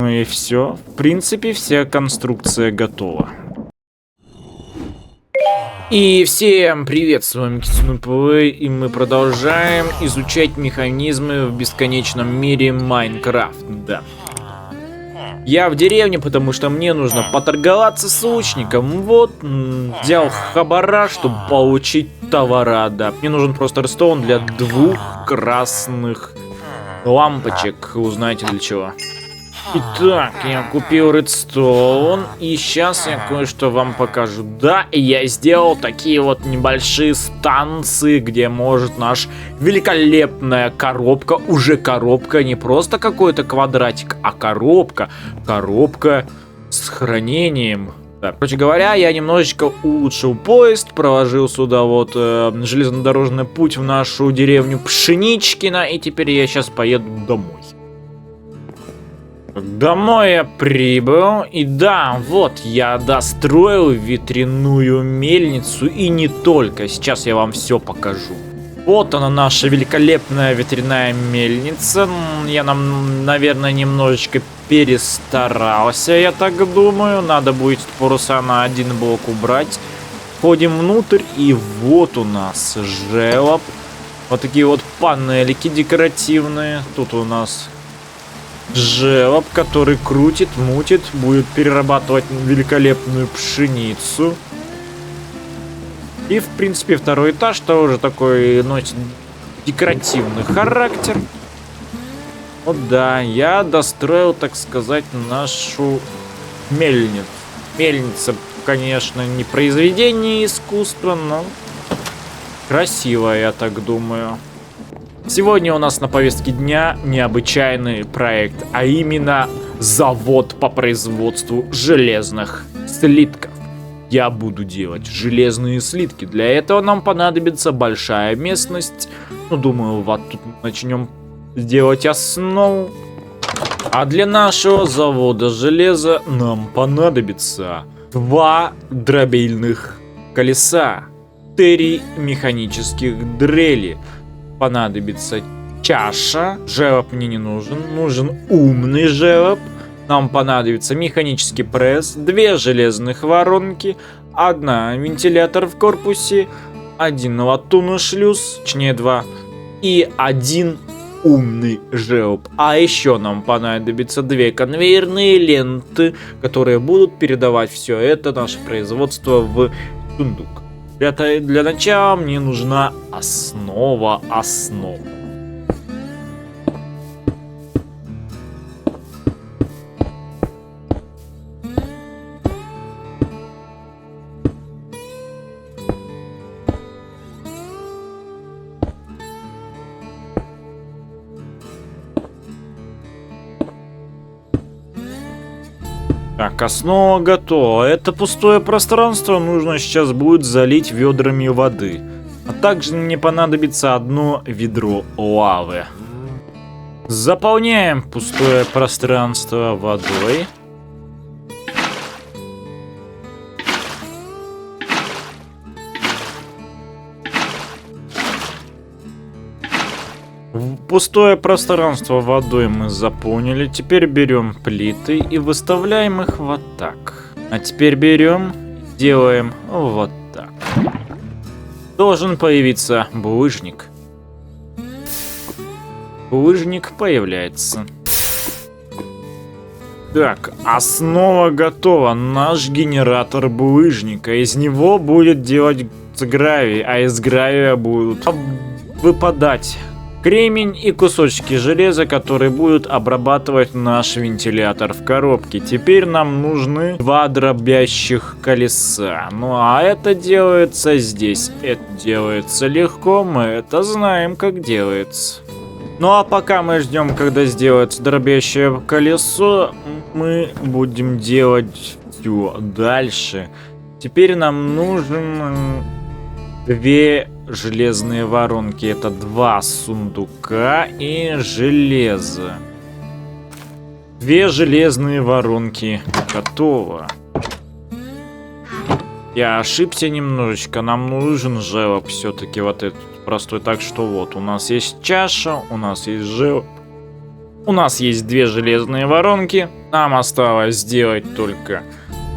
Ну и все. В принципе, вся конструкция готова. И всем привет, с вами KitsunePlay, и мы продолжаем изучать механизмы в бесконечном мире Майнкрафт, да. Я в деревне, потому что мне нужно поторговаться с лучником, вот, взял хабара, чтобы получить товара, да. Мне нужен просто редстоун для 2 красных лампочек, узнаете для чего. Итак, я купил редстоун, и сейчас я кое-что вам покажу. Да, я сделал такие вот небольшие станции, где может наш великолепная коробка, уже коробка, не просто какой-то квадратик, а коробка с хранением. Да. Короче говоря, я немножечко улучшил поезд, проложил сюда вот железнодорожный путь в нашу деревню Пшеничкино, и теперь я сейчас поеду домой. Домой я прибыл, и да, вот я достроил ветряную мельницу, и не только, сейчас я вам все покажу. Вот она, наша великолепная ветряная мельница. Я наверное, немножечко перестарался, я так думаю. Надо будет паруса на один блок убрать. Входим внутрь, и вот у нас желоб. Вот такие вот панелики декоративные. Тут у нас желоб, который крутит, мутит, будет перерабатывать великолепную пшеницу. И, в принципе, второй этаж тоже такой носит декоративный характер. Вот да, я достроил, так сказать, нашу мельницу. Мельница, конечно, не произведение искусства, но красивая, я так думаю. Сегодня у нас на повестке дня необычайный проект, а именно завод по производству железных слитков. Я буду делать железные слитки. Для этого нам понадобится большая местность. Ну, думаю, вот тут начнем делать основу. А для нашего завода железа нам понадобится 2 дробильных колеса, 3 механических дрели. Понадобится чаша. Желоб мне не нужен. Нужен умный желоб. Нам понадобится механический пресс, 2 железных воронки, 1 вентилятор в корпусе, 1 латунный шлюз, точнее 2, и 1 умный желоб. А еще нам понадобится 2 конвейерные ленты, которые будут передавать все это, наше производство, в сундук. Для начала мне нужна основа основ. Так, основа готова. Это пустое пространство нужно сейчас будет залить ведрами воды. А также мне понадобится 1 ведро лавы. Заполняем пустое пространство водой. Пустое пространство водой мы заполнили. Теперь берем плиты и выставляем их вот так. А теперь берем, делаем вот так. Должен появиться булыжник. Булыжник появляется. Так, основа готова. Наш генератор булыжника. Из него будет делать гравий, а из гравия будут выпадать кремень и кусочки железа, которые будут обрабатывать наш вентилятор в коробке. Теперь нам нужны 2 дробящих колеса. Ну а это делается здесь. Это делается легко, мы это знаем, как делается. Ну а пока мы ждем, когда сделается дробящее колесо, мы будем делать все дальше. Теперь нам нужен 2 железные воронки. Это 2 сундука и железо. 2 железные воронки готово. Я ошибся немножечко. Нам нужен желоб все-таки вот этот простой. Так что вот у нас есть чаша, у нас есть желоб. У нас есть 2 железные воронки. Нам осталось сделать только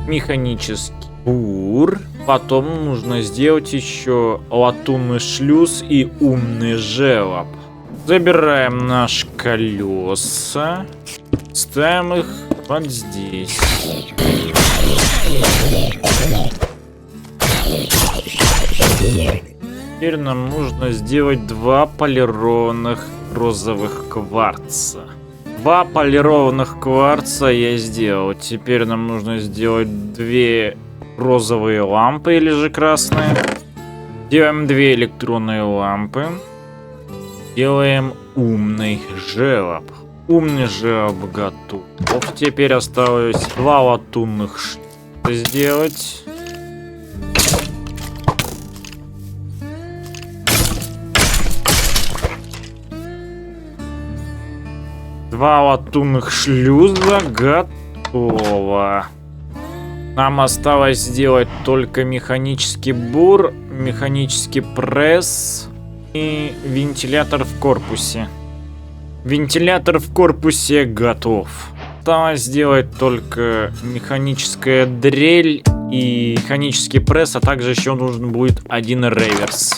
механический бур. Потом нужно сделать еще латунный шлюз и умный желоб. Забираем наши колеса. Ставим их вот здесь. Теперь нам нужно сделать 2 полированных розовых кварца. 2 полированных кварца я сделал. Теперь нам нужно сделать 2 розовые лампы или же красные. Делаем 2 электронные лампы. Делаем умный желоб. Умный желоб готов. Теперь осталось 2 латунных шлюза сделать. Два латунных шлюза готово. Нам осталось сделать только механический бур, механический пресс и вентилятор в корпусе. Вентилятор в корпусе готов. Осталось сделать только механическая дрель и механический пресс, а также еще нужен будет 1 реверс.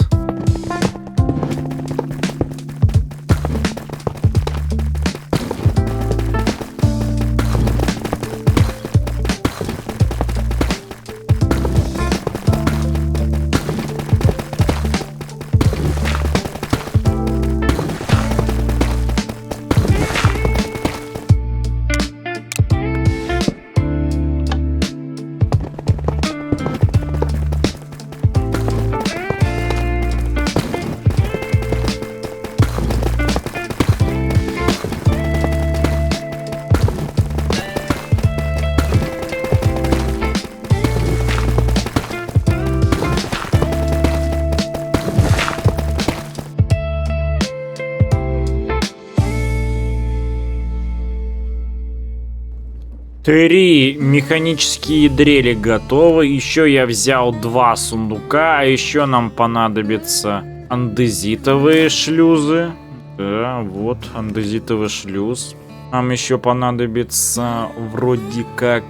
Три механические дрели готовы. Еще я взял 2 сундука. А еще нам понадобятся андезитовые шлюзы. Да, вот андезитовый шлюз. Нам еще понадобится вроде как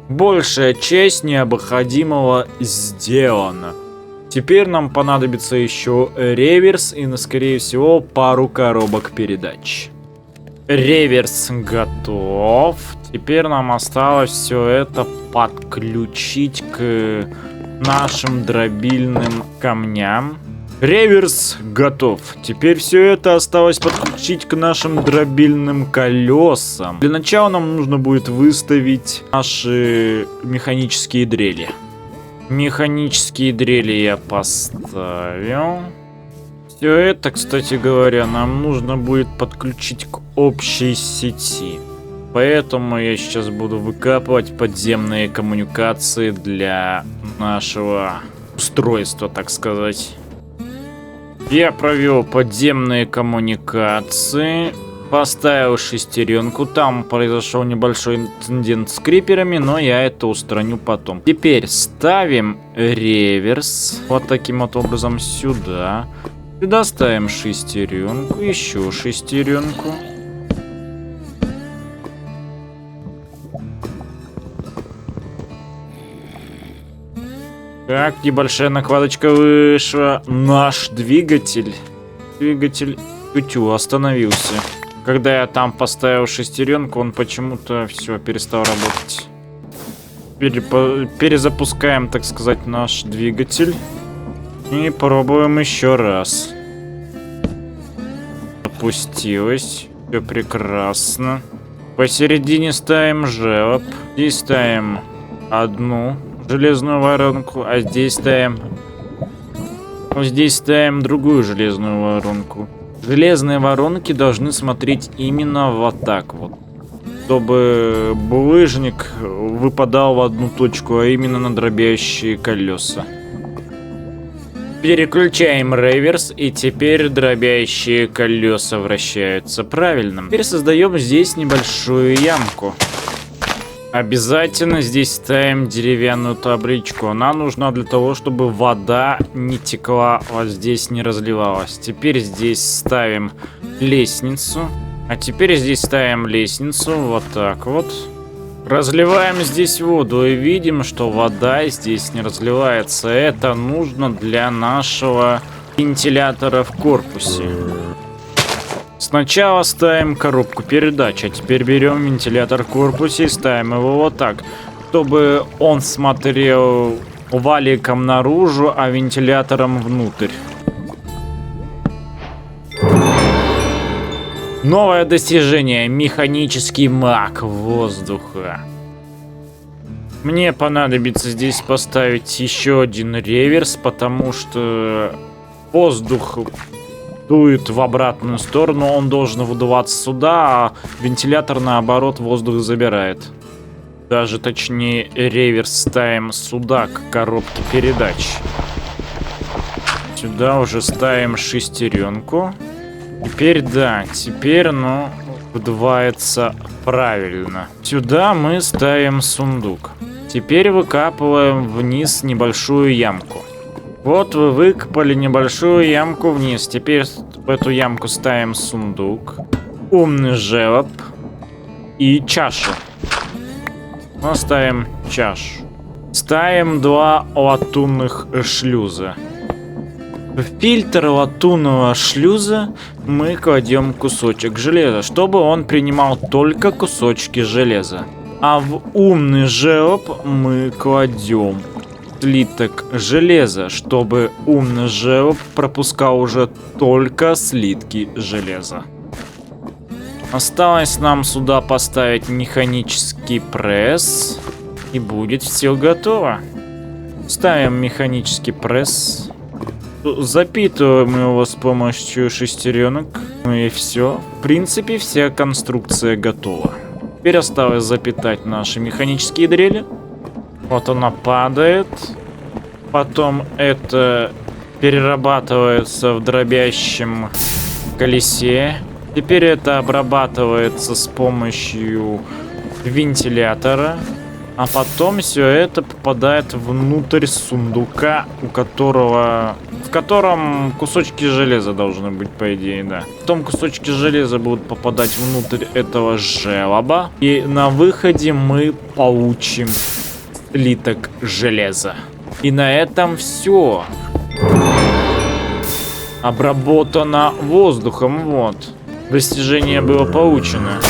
большая часть необходимого сделана. Теперь нам понадобится еще реверс и, скорее всего, пару коробок передач. Реверс готов. Теперь нам осталось все это подключить к нашим дробильным камням. Реверс готов. Теперь все это осталось подключить к нашим дробильным колесам. Для начала нам нужно будет выставить наши механические дрели. Механические дрели я поставил. Все это, кстати говоря, нам нужно будет подключить к общей сети. Поэтому я сейчас буду выкапывать подземные коммуникации для нашего устройства, так сказать. Я провел подземные коммуникации, поставил шестеренку. Там произошел небольшой инцидент с криперами, но я это устраню потом. Теперь ставим реверс вот таким вот образом сюда. Сюда ставим шестеренку, еще шестеренку. Так, небольшая накладочка вышла. Наш двигатель. Двигатель тю-тю остановился. Когда я там поставил шестеренку, он почему-то все перестал работать. Перезапускаем, так сказать, наш двигатель. И пробуем еще раз. Опустилось. Все прекрасно. Посередине ставим желоб. Здесь ставим одну железную воронку, а здесь ставим другую железную воронку. Железные воронки должны смотреть именно вот так вот, чтобы булыжник выпадал в одну точку, а именно на дробящие колеса. Переключаем реверс, и теперь дробящие колеса вращаются правильно. Теперь создаем здесь небольшую ямку. Обязательно здесь ставим деревянную табличку. Она нужна для того, чтобы вода не текла, вот здесь не разливалась. Теперь здесь ставим лестницу. А теперь здесь ставим лестницу, вот так вот. Разливаем здесь воду и видим, что вода здесь не разливается. Это нужно для нашего вентилятора в корпусе. Сначала ставим коробку передач, а теперь берем вентилятор в корпусе и ставим его вот так, чтобы он смотрел валиком наружу, а вентилятором внутрь. Новое достижение. Механический маг воздуха. Мне понадобится здесь поставить еще один реверс, потому что воздух дует в обратную сторону. Он должен выдуваться сюда, а вентилятор наоборот воздух забирает. Даже точнее реверс ставим сюда к коробке передач. Сюда уже ставим шестеренку. Теперь да, теперь, ну, выдувается правильно. Сюда мы ставим сундук. Теперь выкапываем вниз небольшую ямку. Вот вы выкопали небольшую ямку вниз. Теперь в эту ямку ставим сундук, умный желоб и чашу. Мы ставим чашу. Ставим 2 латунных шлюза. В фильтр латунного шлюза мы кладем кусочек железа, чтобы он принимал только кусочки железа. А в умный желоб мы кладем слиток железа, чтобы умный желоб пропускал уже только слитки железа. Осталось нам сюда поставить механический пресс, и будет все готово. Ставим механический пресс. Запитываем его с помощью шестеренок. Ну и все. В принципе, вся конструкция готова. Теперь осталось запитать наши механические дрели. Вот она падает. Потом это перерабатывается в дробящем колесе. Теперь это обрабатывается с помощью вентилятора. А потом все это попадает внутрь сундука, в котором кусочки железа должны быть, по идее, да. Потом кусочки железа будут попадать внутрь этого желоба. И на выходе мы получим слиток железа. И на этом все. Обработано воздухом, вот. Достижение было получено.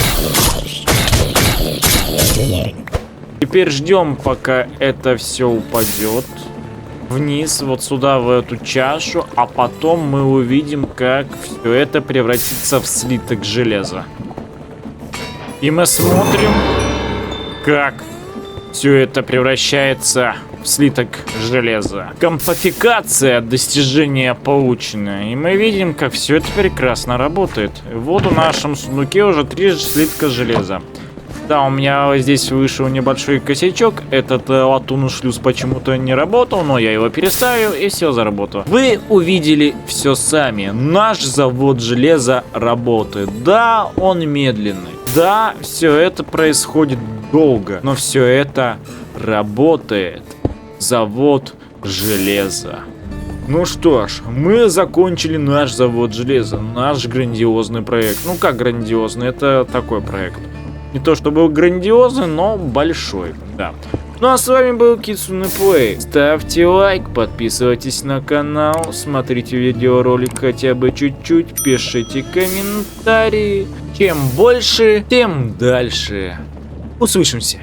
Теперь ждем, пока это все упадет вниз, вот сюда, в эту чашу, а потом мы увидим, как все это превратится в слиток железа. И мы смотрим, как все это превращается в слиток железа. Компофикация достижения получена. И мы видим, как все это прекрасно работает. Вот в нашем сундуке уже 3 слитка железа. Да, у меня здесь вышел небольшой косячок. Этот латунный шлюз почему-то не работал, но я его переставил, и все заработало. Вы увидели все сами. Наш завод железа работает. Да, он медленный. Да, все это происходит долго, но все это работает. Завод железа. Ну что ж, мы закончили наш завод железа, наш грандиозный проект. Ну как грандиозный, это такой проект. Не то чтобы грандиозный, но большой, да. Ну а с вами был Кицуне Плей. Ставьте лайк, подписывайтесь на канал, смотрите видеоролик хотя бы чуть-чуть, пишите комментарии. Чем больше, тем дальше. Услышимся.